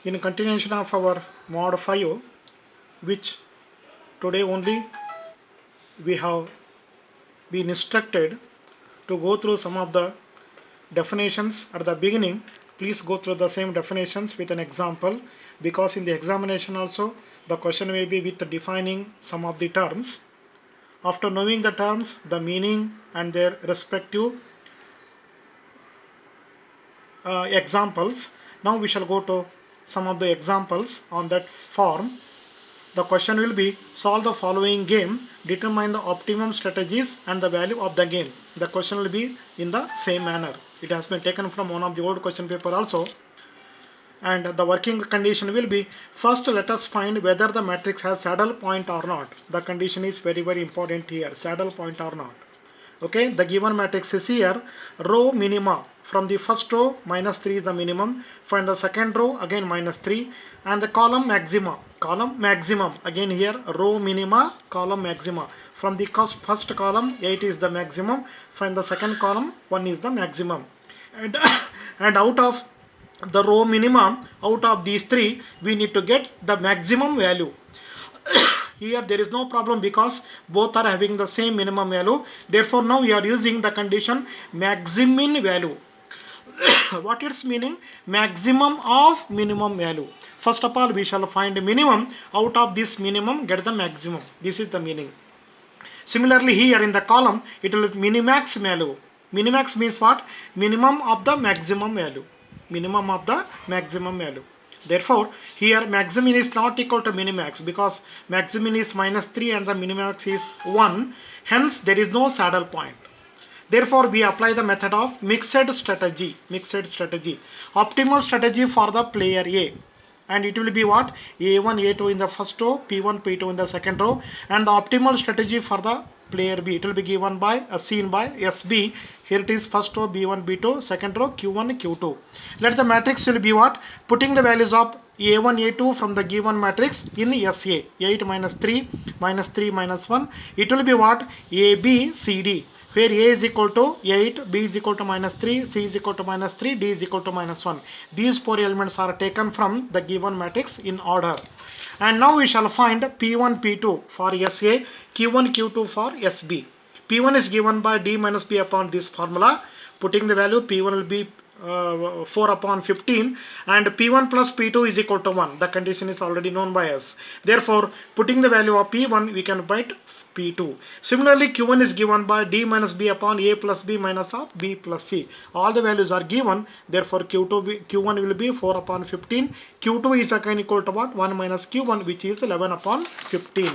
In continuation of our mod 5, which today only we have been instructed to go through some of the definitions at the beginning. Please go through the same definitions with an example, because in the examination also the question may be with defining some of the terms. After knowing the terms, the meaning and their respective examples, now we shall go to some of the examples on that form. The question will be, solve the following game, determine the optimum strategies and the value of the game. The question will be in the same manner. It has been taken from one of the old question paper also. And the working condition will be, first let us find whether the matrix has saddle point or not. The condition is very important here, saddle point or not. Okay, the given matrix is here, row minima. From the first row, -3 is the minimum. Find the second row, again -3. And the column maximum, again here, row minima, column maxima. From the first column, 8 is the maximum. Find the second column, 1 is the maximum. And, and out of the row minimum, out of these three, we need to get the maximum value. Here there is no problem because both are having the same minimum value. Therefore now we are using the condition maximum value. What its meaning? Maximum of minimum value. First of all, we shall find minimum. Out of this minimum, get the maximum. This is the meaning. Similarly, here in the column, it will be minimax value. Minimax means what? Minimum of the maximum value. Minimum of the maximum value. Therefore, here maximum is not equal to minimax, because maximum is -3 and the minimax is 1. Hence, there is no saddle point. Therefore, we apply the method of mixed strategy. Optimal strategy for the player A. And it will be what? A1, A2 in the first row, P1, P2 in the second row. And the optimal strategy for the player B, it will be given by, seen by SB. Here it is first row B1, B2, second row Q1, Q2. Let the matrix will be what? Putting the values of A1, A2 from the given matrix in SA. 8 minus 3, -3 minus 1. It will be what? A, B, C, D. Where A is equal to 8, B is equal to -3, C is equal to -3, D is equal to -1. These four elements are taken from the given matrix in order. And now we shall find P1, P2 for SA, Q1, Q2 for SB. P1 is given by D minus B upon this formula. Putting the value, P1 will be 4 upon 15, and P1 plus P2 is equal to 1. The condition is already known by us. Therefore, putting the value of P1, we can write P2. Similarly, Q1 is given by D minus B upon A plus B minus of B plus C. All the values are given. Therefore, Q1 will be 4 upon 15. Q2 is again equal to what? 1 minus Q1, which is 11 upon 15.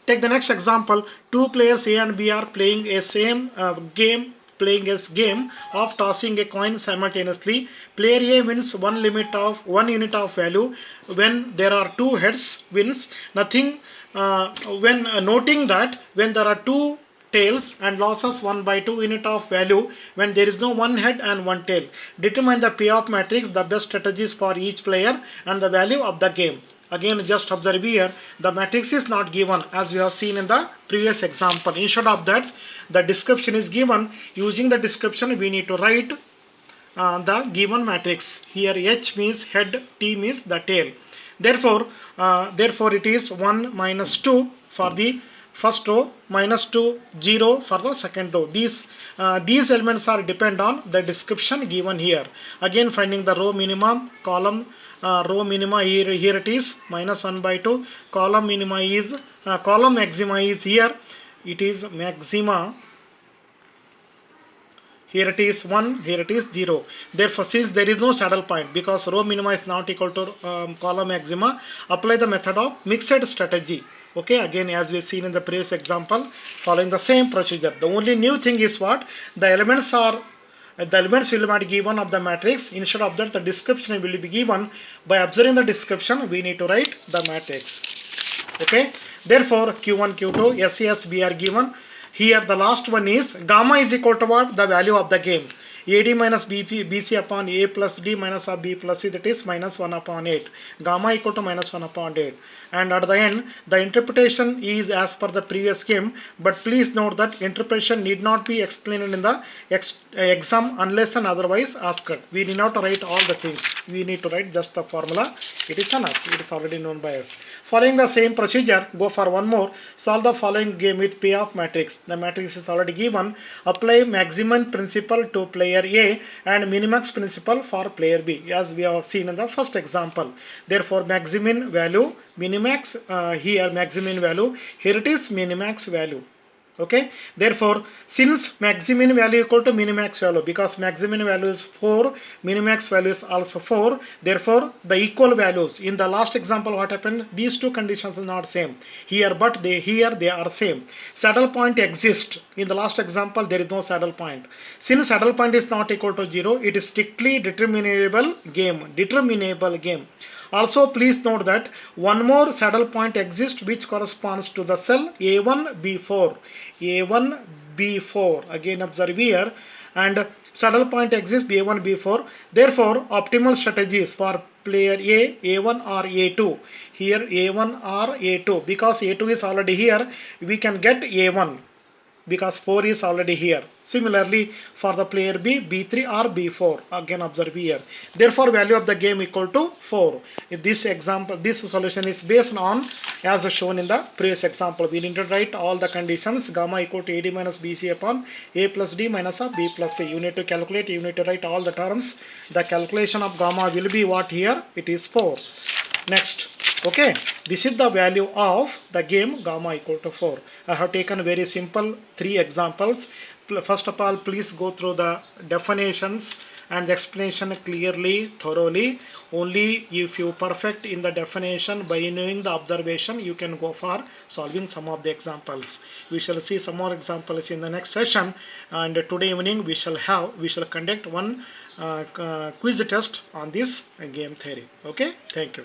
Take the next example. Two players A and B are playing a same game of tossing a coin simultaneously. Player A wins one unit of value when there are two heads, wins nothing. When noting that when there are two tails, and losses 1/2 unit of value when there is no one head and one tail. Determine the payoff matrix, the best strategies for each player, and the value of the game. Again, just observe here, the matrix is not given as we have seen in the previous example. Instead of that, the description is given. Using the description, we need to write the given matrix. Here H means head, T means the tail. Therefore, it is 1 minus 2 for the first row, -2, 0 for the second row. These elements are depend on the description given here. Again, finding the row minimum, column row minima, here it is -1/2. Column minima is column maxima is here. It is maxima. Here it is 1, here it is 0. Therefore, since there is no saddle point, because row minima is not equal to column maxima, apply the method of mixed strategy. Okay, again, as we have seen in the previous example, following the same procedure. The only new thing is what? The elements will not be given of the matrix. Instead of that, the description will be given. By observing the description, we need to write the matrix. Okay, therefore Q1, Q2, SASB are given. Here the last one is gamma is equal to what? The value of the game. AD minus BC upon A plus D minus of B plus C, that is minus 1 upon 8. Gamma equal to minus 1 upon 8. And at the end, the interpretation is as per the previous scheme, but please note that interpretation need not be explained in the exam unless and otherwise asked. We need not write all the things. We need to write just the formula. It is enough. It is already known by us. Following the same procedure, go for one more. Solve the following game with payoff matrix. The matrix is already given. Apply maximum principle to player A and minimax principle for player B, as we have seen in the first example. Therefore, maximum value, minimax, here maximum value, here it is minimax value. Okay, therefore since maximum value equal to minimax value, because maximum value is 4, minimax value is also 4, therefore the equal values in the last example, what happened, these two conditions are not same here, but here they are same. Saddle point exists in the last example, there is no saddle point. Since saddle point is not equal to 0, it is strictly determinable game. Also, please note that one more saddle point exists which corresponds to the cell A1B4. A1B4. Again, observe here. And saddle point exists A1B4. Therefore, optimal strategies for player A, A1 or A2. Here A1 or A2. Because A2 is already here, we can get A1. Because 4 is already here. Similarly, for the player B, B3 or B4. Again, observe here. Therefore, value of the game equal to 4. If this example, this solution is based on, as shown in the previous example, we need to write all the conditions. Gamma equal to AD minus BC upon A plus D minus of B plus C. You need to calculate, you need to write all the terms. The calculation of gamma will be what here? It is 4. Next, okay, this is the value of the game gamma equal to 4. I have taken very simple 3 examples. First of all, please go through the definitions and the explanation clearly, thoroughly. Only if you perfect in the definition by knowing the observation, you can go for solving some of the examples. We shall see some more examples in the next session, and today evening we shall conduct one quiz test on this game theory. Okay, thank you.